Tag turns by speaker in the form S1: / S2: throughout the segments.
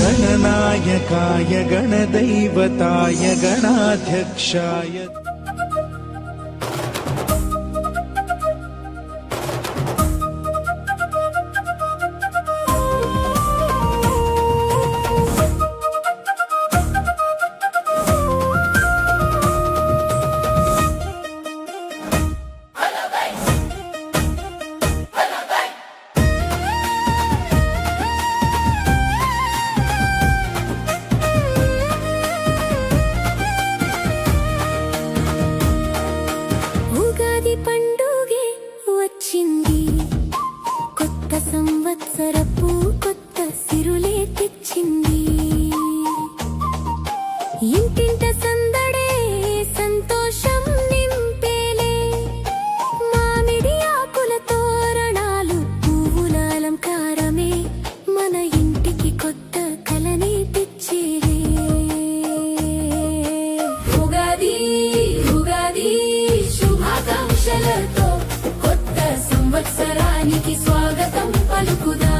S1: गणनायकाय गणदैवताय गणाध्यक्षाय
S2: పండుగే వచ్చింది, కొత్త సంవత్సరపు కొత్త సిరులే తెచ్చింది. ఇంటింట సందడే సంతోషం నింపేలే, మామిడి ఆకుల తోరణాలు పువ్వుల అలంకారమే మన ఇంటికి కొత్త కలని తెచ్చేలే. ఉగాది ఉగాది శుభాకాంక్షలతో కొత్త సంవత్సరానికి స్వాగతం పలుకుదా.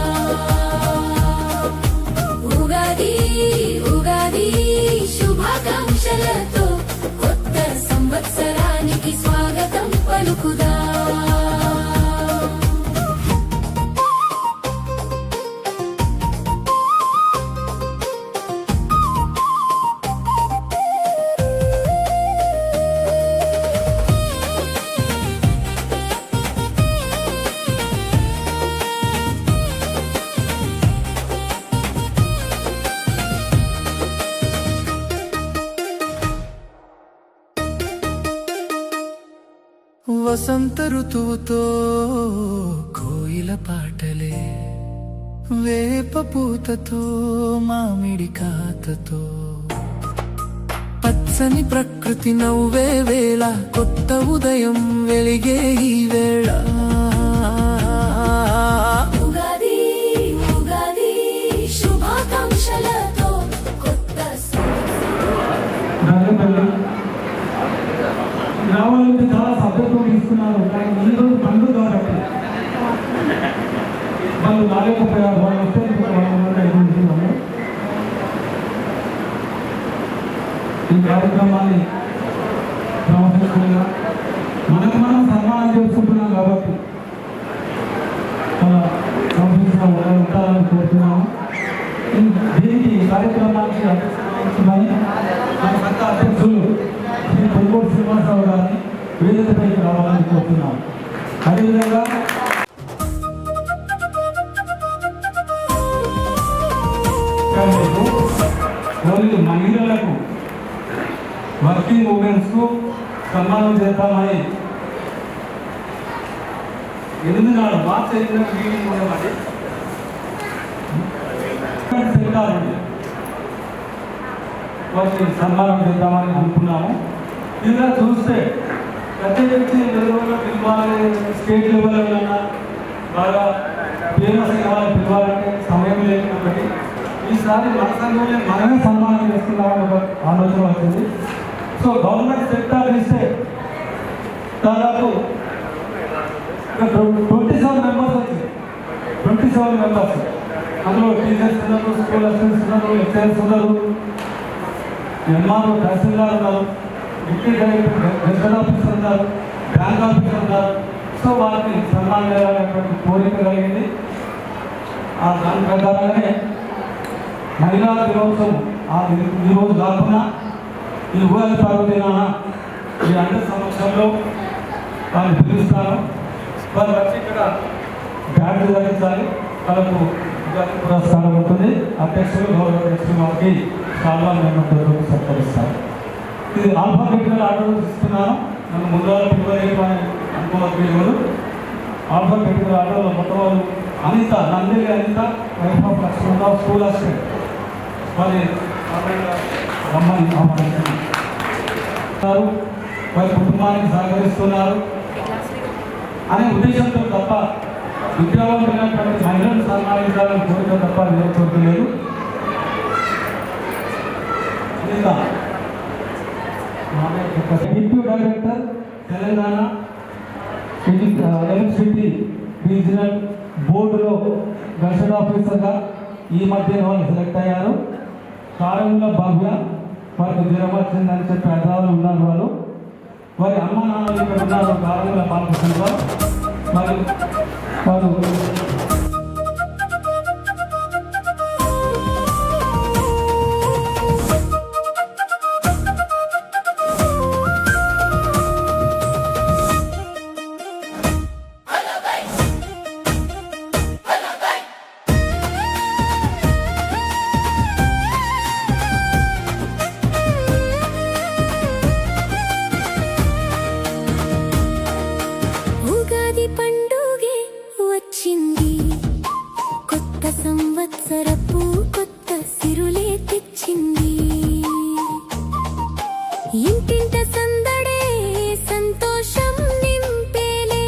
S2: ఉగాది ఉగాది శుభాకాంక్షలతో కొత్త సంవత్సరానికి స్వాగతం పలుకుదా.
S1: వసంత ఋతువుతో కోయిల పాటలే, వేప పూతతో మామిడి కాతతో పచ్చని ప్రకృతి నవ్వే వేళ, కొత్త ఉదయం వెలిగే ఈ వేళ.
S2: ఉగాది ఉగాది శుభాకాంక్షలతో కొత్త
S3: రావాలంటే చాలా సభ్యత్వం తీసుకున్నారు. కానీ ఈరోజు పండుగ కాబట్టి వాళ్ళు రాలేకపోయారు. వాళ్ళు వస్తే ఈ కార్యక్రమాన్ని క్రమశిక్షణగా మనకు మనం సన్మానం చేసుకుంటున్నాం కాబట్టి చాలా క్రమశిక్షణగా ఉంటారని కోరుతున్నాము. దీనికి కార్యక్రమానికి అధ్యక్షులై మన సంఘ అధ్యక్షులు శ్రీ పొంగూరు శ్రీనివాసరావు గారిని వేదికపైకి రావాలని కోరుతున్నాం. అదేవిధంగా ఓన్లీ మహిళలకు వర్కింగ్ ఉమెన్స్కు సన్మానం చేద్దామని 8 నాడు మార్చి 8 మీటింగ్ ఉండేవాడి సెమినార్ ఉంది. వారికి సన్మానం చేద్దామని అనుకున్నాము. ఇలా చూస్తే ప్రత్యేకించి నెలరోజులు పిలవాలి, స్టేట్ లెవెల్ బాగా ఫేమస్ అయిన వాళ్ళు పిలవాలంటే సమయం లేదు కాబట్టి ఈసారి మన సంఘంలో మనమే సన్మానం చేస్తున్నామని ఒక ఆలోచన వచ్చింది. సో గవర్నమెంట్ సెక్టార్ ఇస్తే దాదాపు 27 మెంబర్స్ వచ్చింది. 27 మెంబర్స్, అందులో టీచర్స్ ఉన్నారు, స్కూల్ అసిస్టెంట్స్ ఉన్నారు, లెక్చరర్స్ ఉన్నారు, ఎంఆర్ఓ తహసీల్దార్ ఉన్నారు, డిప్యూటీ డైరెక్టర్ గెస్టెడ్ ఆఫీసర్ ఉన్నారు, బ్యాంక్ ఆఫీసర్ ఉన్నారు. సో వారికి సన్మానం చేయాలనేటువంటి కోరిక కలిగింది. దాని ప్రకారంగానే మహిళా దినోత్సవం ఈరోజు కాకుండా ఈ ఉగాది పర్వదినాన ఈ అందరి సమక్షంలో వారిని పిలుస్తాను. వారు వచ్చి ఇక్కడ బ్యాడ్లు ధరించాలి. వాళ్ళకు పురస్కారం ఉంటుంది. అధ్యక్షులు గౌరవ అధ్యక్షులు వారికి చాలా మేము సత్కరిస్తారు. ఇది ఆల్ఫాబెటికల్ ఆర్డర్ ఇస్తున్నాను. నన్ను ముందు పిలువలేమని అనుకోవద్దు. ఆల్ఫాబెటికల్ ఆర్డర్లో మొట్టమొదటి Anitha, Nandili Anitha, wife of Lakshmanarao, school assistant, వారి రమ్మని ఆహ్వానిస్తున్నారు. వారి కుటుంబానికి సహకరిస్తున్నారు అనే ఉద్దేశంతో తప్ప విద్యావంతులైనటువంటి మహిళలను సన్మానించాలని కోరిక తప్ప లేదు. Deputy director Telangana electricity regional బోర్డులో గెస్టెడ్ ఆఫీసర్గా ఈ మధ్య వాళ్ళు సెలెక్ట్ అయ్యారు. కారంగుల భవ్య, వారికి జ్వరం వచ్చిందని చెప్పి హైదరాబాద్లో ఉన్నారు. వారి అమ్మ నాన్నలు ఇక్కడ ఉన్నారు. కారంగుల బాలకృష్ణ మరి వారు
S2: పండుగే వచ్చింది, కొత్త సంవత్సరపు కొత్త సిరులే తెచ్చింది. ఇంటింట సందడే సంతోషం నింపేలే,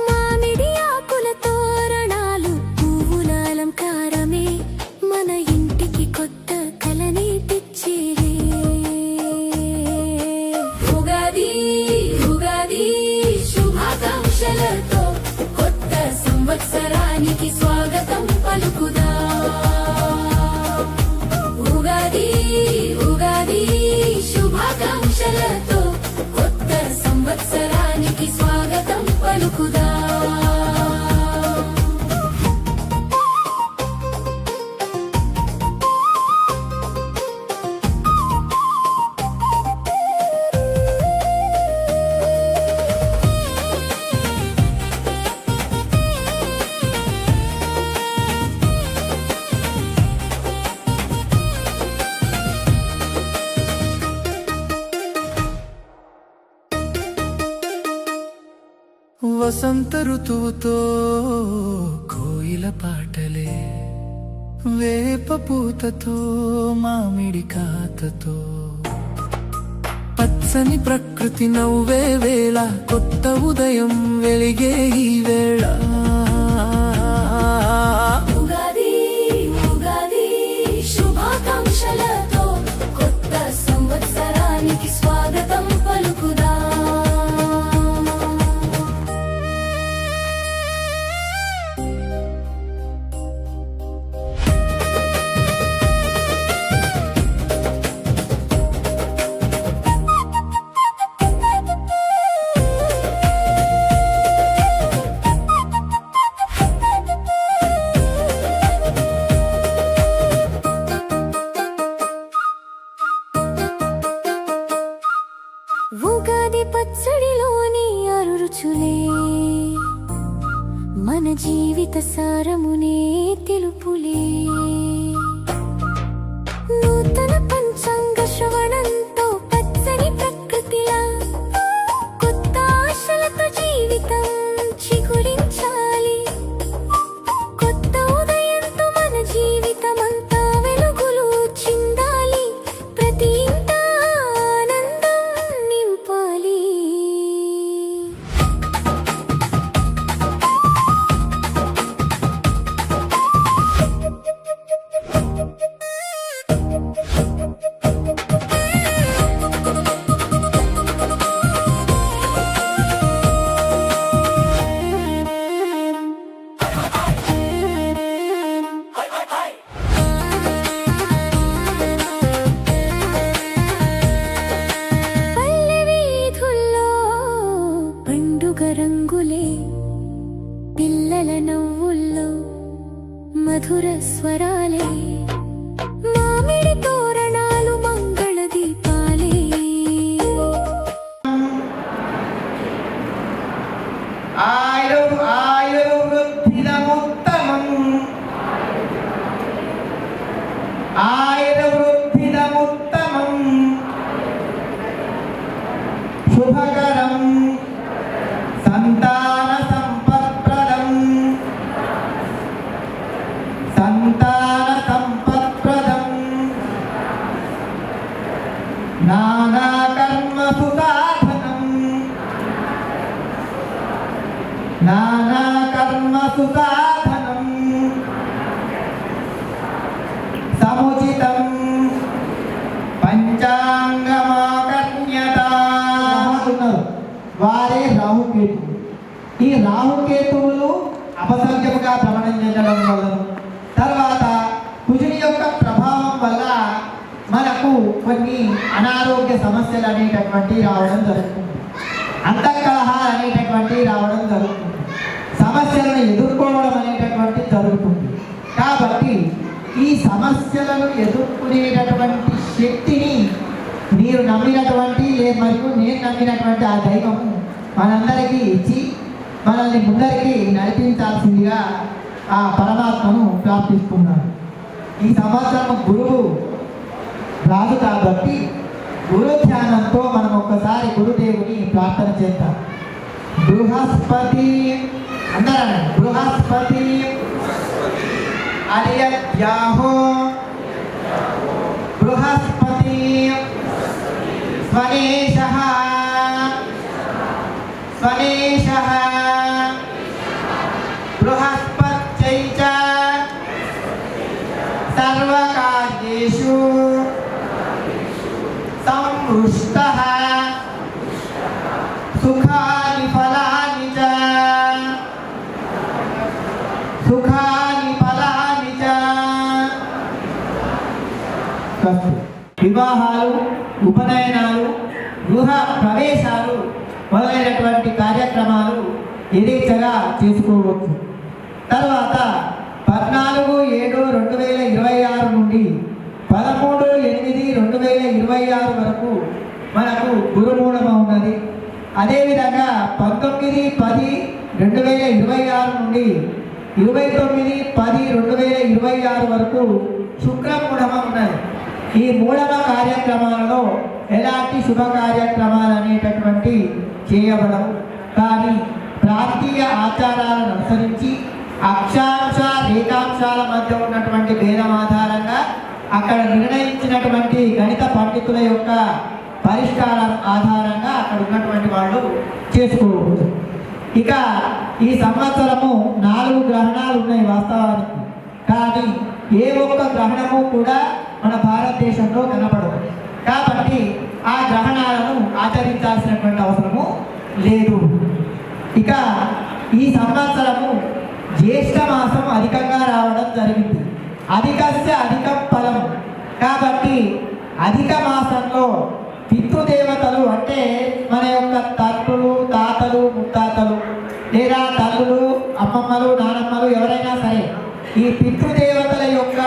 S2: మామిడి ఆకుల తోరణాలు పువ్వుల అలంకారమే మన ఇంటికి కొత్త కలని తెచ్చేలే. ఉగాది ఉగాది శుభాకాంక్షలతో కొత్త సంవత్సరానికి స్వాగతం పలుకుదా. ఉగాది ఉగాది శుభాకాంక్షలతో కొత్త సంవత్సరానికి స్వాగతం పలుకుదా.
S1: వసంత ఋతువుతో కోయిల పాటలే, వేప పూతతో మామిడి కాతతో, పచ్చని ప్రకృతి నవ్వే వేళ, కొత్త ఉదయం వెలిగే ఈ వేళ.
S2: ఉగాది ఉగాది శుభాకాంక్షలతో కొత్త సంవత్సరానికి స్వాగతం పలుకుదా. ఉగాది పచ్చడిలోని ఆరు రుచులే మన జీవిత సారమునే తెలుపులే. నూతన పంచాంగ శ్రవణంతో పచ్చని ప్రకృతిలా కొత్త ఆశలతో జీవితం చిగురించాలి. కొత్త ఉదయంతో మన జీవితమంతా వెలుగులు చిందాలి. ప్రతి ఇంట ఆనందం నింపాలి. రంగులే, పిల్లల నవ్వుల్లో మధుర స్వరాలే, మామిడి తోరణాలు మంగళ దీపాలే.
S4: ఆయుర్వృద్ధిదముత్తమం ఆయుర్వృద్ధిదముత్తమం శుభకరం సంతాన సంపత్ప్రదం సంతాన సంపత్ప్రదం నానాకర్మసు సాధనం నానాకర్మ యొక్క ప్రభావం వల్ల మనకు కొన్ని అనారోగ్య సమస్యలు అనేటటువంటివి రావడం జరుగుతుంది, అంతఃకలహాలు అనేటటువంటివి రావడం జరుగుతుంది, సమస్యలను ఎదుర్కోవడం అనేటటువంటిది జరుగుతుంది. కాబట్టి ఈ సమస్యలను ఎదుర్కొనేటటువంటి శక్తిని మీరు నమ్మినటువంటి మరియు నేను నమ్మినటువంటి ఆ దైవము మనందరికీ ఇచ్చి మనల్ని ముందరికి నడిపించాల్సిందిగా ఆ పరమాత్మను ప్రార్థిస్తున్నాను. ఈ సంవత్సరం గురువు రాదు కాబట్టి గురు ధ్యానంతో మనం ఒక్కసారి గురుదేవుని ప్రార్థన చేద్దాం. బృహస్పతి అందరూ బృహస్పతి అర్యద్యాహో బృహస్పతి స్వనేశః స్వనేశః బృహస్పత్యై చ సర్వకార్యేషు సంపృష్టః సుఖాని ఫలాని చ సుఖాని ఫలాని చ. వివాహాలు, ఉపనయనాలు, గృహ ప్రవేశాలు మొదలైనటువంటి కార్యక్రమాలు యథేచ్ఛగా చేసుకోవచ్చు. తర్వాత 14/7/2026 నుండి 13/8/2026 వరకు మనకు గురుమూఢమ ఉన్నది. అదేవిధంగా 19/10/2026 నుండి 29/10/2026 వరకు శుక్రమూఢమ ఉన్నది. ఈ మూఢమ కార్యక్రమాలలో ఎలాంటి శుభ కార్యక్రమాలు అనేటటువంటి చేయబడవు. కానీ ప్రాంతీయ ఆచారాలను అనుసరించి అక్షాంశ రేఖాంశాల మధ్య ఉన్నటువంటి భేదం ఆధారంగా అక్కడ నిర్ణయించినటువంటి గణిత పండితుల యొక్క పరిష్కారం ఆధారంగా అక్కడ ఉన్నటువంటి వాళ్ళు చేసుకోవచ్చు. ఇక ఈ సంవత్సరము 4 గ్రహణాలు ఉన్నాయి వాస్తవానికి. కానీ ఏ ఒక్క గ్రహణము కూడా మన భారతదేశంలో కనపడదు. కాబట్టి ఆ గ్రహణాలను ఆచరించాల్సినటువంటి అవసరము లేదు. ఇక ఈ సంవత్సరము జ్యేష్ఠ మాసం అధికంగా రావడం జరిగింది. అధికస్య అధికం ఫలం. కాబట్టి అధిక మాసంలో పితృదేవతలు అంటే మన యొక్క తండ్రులు, తాతలు, ముత్తాతలు లేదా తల్లులు, అమ్మమ్మలు, నానమ్మలు ఎవరైనా సరే ఈ పితృదేవతల యొక్క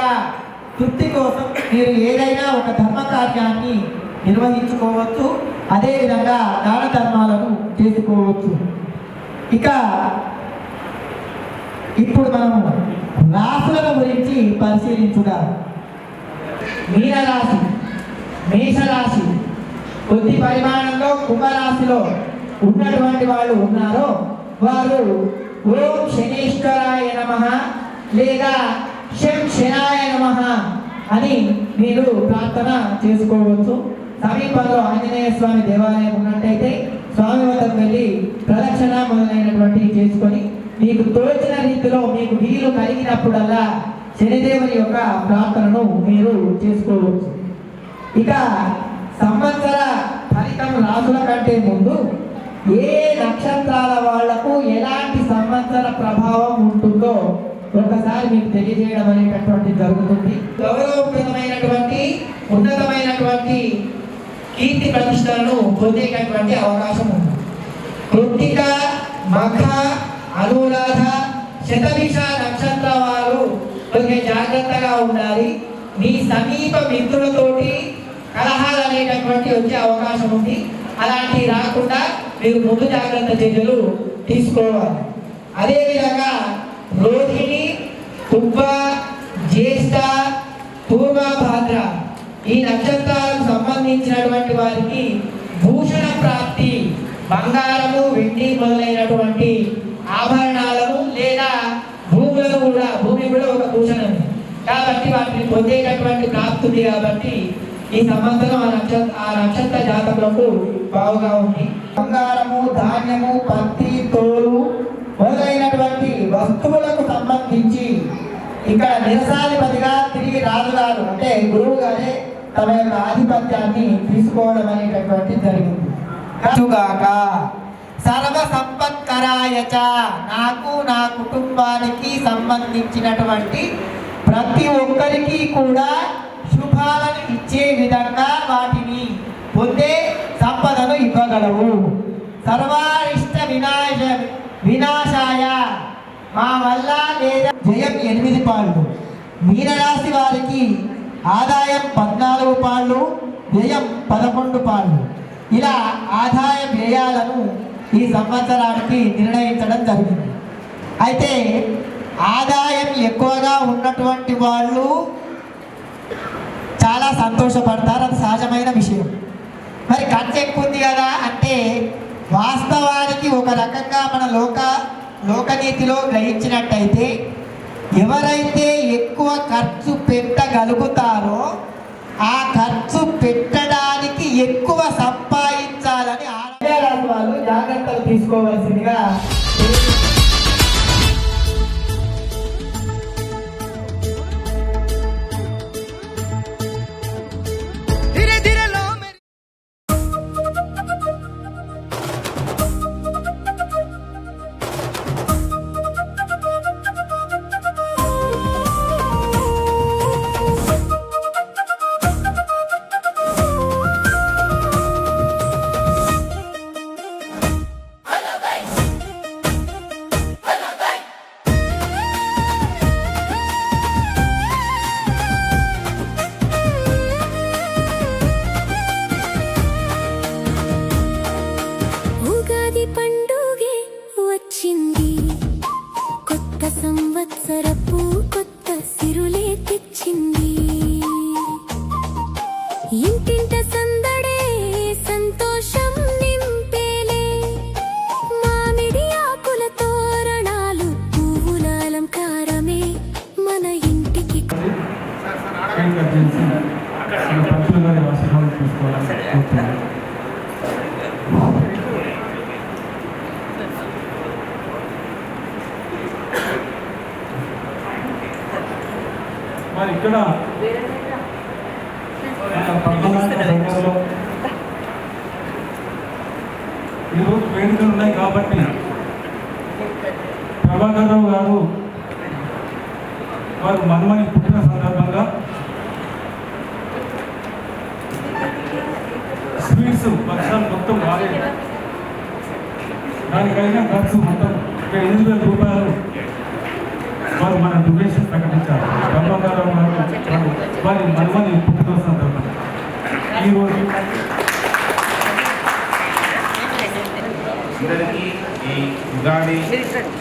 S4: తృప్తి కోసం మీరు ఏదైనా ఒక ధర్మ కార్యాన్ని నిర్వహించుకోవచ్చు. అదేవిధంగా దాన ధర్మాలను చేసుకోవచ్చు. ఇక ఇప్పుడు మనము రాశులను గురించి పరిశీలించుదాం. మీనరాశి, మేషరాశి, కొద్ది పరిమాణంలో కుంభరాశిలో ఉన్నటువంటి వాళ్ళు ఉన్నారో వారు ఓం శనేశ్వరాయ నమః లేదా శం శనాయ నమః అని మీరు ప్రార్థన చేసుకోవచ్చు. సమీపంలో ఆంజనేయ స్వామి దేవాలయం ఉన్నట్టయితే స్వామి వద్దకు వెళ్ళి ప్రదక్షిణ మొదలైనటువంటివి చేసుకొని మీకు తోచిన రీతిలో మీకు వీలు కలిగినప్పుడల్లా శనిదేవుని యొక్క ప్రార్థనను మీరు చేసుకోవచ్చు. ఇక సంవత్సర ఫలితం రాసుల కంటే ముందు ఏ నక్షత్రాల వాళ్లకు ఎలాంటి సంవత్సర ప్రభావం ఉంటుందో ఒకసారి మీకు తెలియజేయడం అనేటటువంటి జరుగుతుంది. గౌరవప్రదమైనటువంటి ఉన్నతమైనటువంటి కీర్తి ప్రతిష్టలను పొందేటటువంటి అవకాశం ఉంది. కృత్తిక, మఖ, అనురాధ, శతభిష నక్షత్ర వారు కొంచెం జాగ్రత్తగా ఉండాలి. మీ సమీప మిత్రులతోటి కలహాలు అనేటటువంటి వచ్చే అవకాశం ఉంది. అలాంటివి రాకుండా మీరు ముందు జాగ్రత్త చర్యలు తీసుకోవాలి. అదేవిధంగా రోహిణి, తుబ్బ, జ్యేష్ఠ, పూర్వభాద్ర ఈ నక్షత్రాలకు సంబంధించినటువంటి వారికి భూషణ ప్రాప్తి, బంగారము, వెండి మొదలైనటువంటి ఆభరణాలను లేదా భూములను కూడా, భూమి కూడా ఒక భూషణం కాబట్టి వాటిని పొందేటటువంటి ప్రాప్తి ఉంది. కాబట్టి ఈ సంవత్సరం ఆ నక్షత్ర జాతకులకు బాగుగా ఉంది. బంగారము, ధాన్యము, పత్తి, తోలు మొదలైనటువంటి వస్తువులకు సంబంధించి ఇక్కడ నిరసాధిపతిగా తిరిగి రాజుగారు అంటే గురువు గారే తమ యొక్క ఆధిపత్యాన్ని తీసుకోవడం అనేటటువంటి జరిగింది. సర్వ సంపత్కరాయ చ నాకు నా కుటుంబానికి సంబంధించినటువంటి ప్రతి ఒక్కరికి కూడా శుభాలను ఇచ్చే విధంగా వాటిని పొందే సంపదను ఇవ్వగలవు. సర్వారిష్ట వినాశాయ మా వల్ల లేదా జయం 8 పాళ్ళు. మీనరాశి వారికి ఆదాయం 14 పాళ్ళు, వ్యయం 11 పాళ్ళు. ఇలా ఆదాయ వ్యయాలను ఈ సంవత్సరానికి నిర్ణయించడం జరిగింది. అయితే ఆదాయం ఎక్కువగా ఉన్నటువంటి వాళ్ళు చాలా సంతోషపడతారు, అది సహజమైన విషయం. మరి ఖర్చు ఎక్కువ ఉంది కదా అంటే వాస్తవానికి ఒక రకంగా మన లోకనీతిలో గ్రహించినట్టయితే ఎవరైతే ఎక్కువ ఖర్చు పెట్టగలుగుతారో ఆ ఖర్చు పెట్టడానికి ఎక్కువ సంపాదించాలని ఆడవాళ్ళు వాళ్ళు జాగ్రత్తలు తీసుకోవాల్సిందిగా
S2: పండుగే వచ్చింది, కొత్త సంవత్సరపు కొత్త సిరులే తెచ్చింది. ఇంటింట సందడే సంతోషం నింపేలే, మామిడి ఆకుల తోరణాలు పువ్వుల అలంకారమే మన ఇంటికి.
S3: మరి ఇక్కడ ఈరోజు వేడుకలు ఉన్నాయి కాబట్టి ప్రభాకర్ రావు గారు వారు మన్మని పుట్టిన సందర్భంగా స్వీట్స్ భక్షాలు మొత్తం వాడే దానికైనా ఖర్చు మొత్తం 8,000 రూపాయలు వారు మన డొనేషన్ ప్రకటించారు. ప్రభాకర్ రావు గారు వారి మన్మని పుట్టిన సందర్భంగా ఈరోజు
S5: అందరికీ ఈ ఉగాది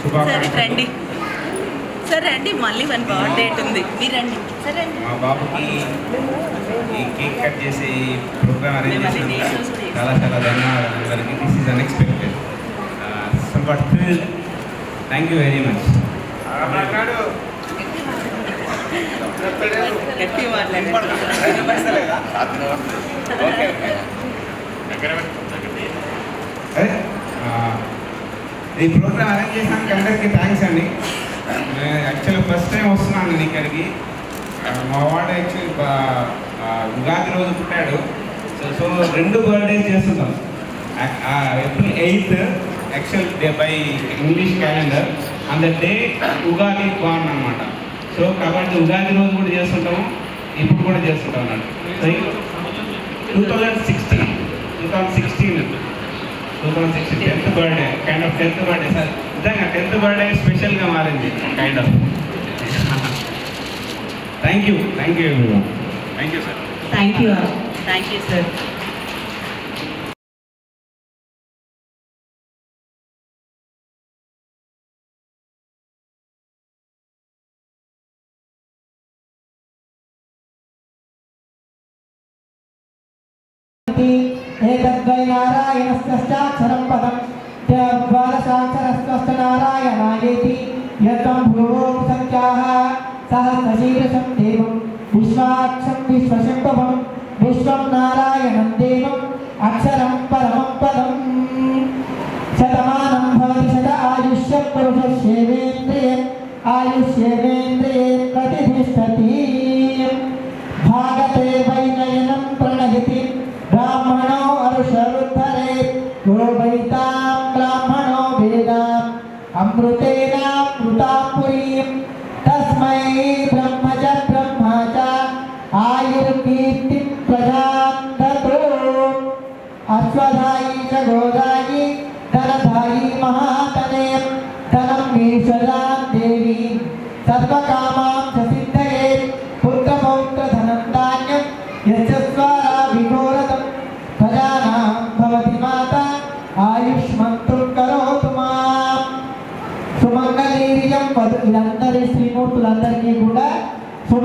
S5: శుభాకాంక్షలు.
S6: సరే అండి, మళ్ళీ మన బర్త్డే ఉంది, మీరు రండి. సరే అండి.
S5: మా బాబుకి ఈ కేక్ కట్ చేసి ప్రోగ్రామ్ అరేంజ్ చేసినందుకు చాలా చాలా ధన్యవాదాలు అందరికీ. This is unexpected, but thrill. Thank you very much.
S6: గట్టి మాట్లాడండి.
S5: ఈ ప్రోగ్రామ్ అరేంజ్ చేసినందుకు అందరికీ థ్యాంక్స్ అండి. యాక్చువల్లీ ఫస్ట్ టైం వస్తున్నాను నేను ఇక్కడికి. మా వాడు యాక్చువల్లీ ఉగాది రోజు పుట్టాడు. సో 2 బర్త్డేస్ చేస్తున్నాం. April 8th actual day by English calendar, and the day Ugadi born అనమాట. సో కాబట్టి ఉగాది రోజు కూడా చేస్తుంటాము, ఇప్పుడు కూడా చేస్తుంటాం అన్నట్టు. So 2016 10th birthday, kind of 10th birthday sir. నిజంగా 10th బర్త్డే స్పెషల్గా మారింది kind of. Thank you everyone. Thank you sir.
S6: Thank you sir.
S4: ఏతద్వై నారాయణస్యాక్షరం పదం ద్వాదశాక్షరస్య నారాయణాయేతి యతం భూమౌ సంఖ్యాః సహస్రశీర్షం దేవం విశ్వాక్షం విశ్వశంభవం విశ్వం నారాయణం దేవం అక్షరం పరమం పదం. శతమానం భవతి శత ఆయుష్యం పురుషస్యేవేంద్రియే ఆయుష్యేవేంద్రియే ప్రతిష్ఠతి. భాగతే వైనయనం ప్రణయతి బ్రాహ్మణో అరుషరుద్ధరే గోవైతాం బ్రాహ్మణో వేదాం అమృతేనామృతాం పురీం తస్మై బ్రహ్మజ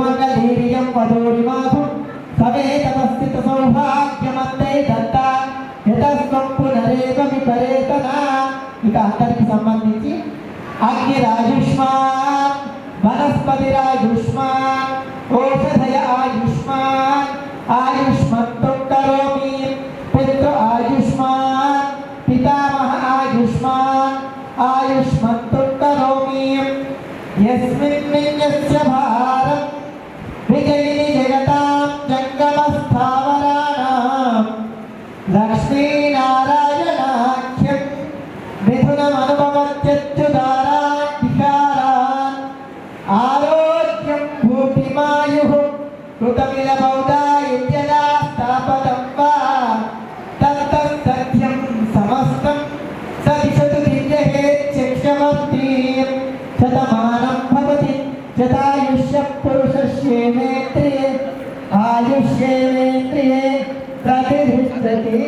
S4: సుమంగళీర్యం వధూరిమాసు సమేతమస్థిత సౌభాగ్యమందే దత్త యతస్వం పునరేవ విపరేతన. ఇక అందరికి సంబంధించి అగ్నిరాయుష్మాన్, వనస్పతిరాయుష్మాన్, ఓషధయ ఆయుష్మాన్, ఆయుష్మంతం కరోమి, పుత్ర ఆయుష్మాన్, పితామహ ఆయుష్మాన్, ఆయుష్మంతం కరోమి. యస్మిన్ విన్యస్య భారం విజయిని జగతాం జంగమస్థావరాణాం లక్ష్మీనారాయణాఖ్యం మిథునమనుభవత్యచ్యుతారాన్ వికారాన్ ఆరోగ్యం భూతిమాయుః కృతమిలబౌధాయుజ్యదా స్థాపదం వా తత్తత్సత్యం సమస్తం సదిశతు దివ్యహేత్యక్షమస్తీం శతమానం భవతి శతాయుష్య పురుషస్యేంద్రియే ఆయుష్యేంద్రియే ప్రతిష్ఠతి.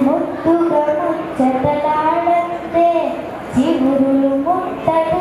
S2: ముద్దుగా ముచ్చటలాడంతే చిగురులు ముట్టడు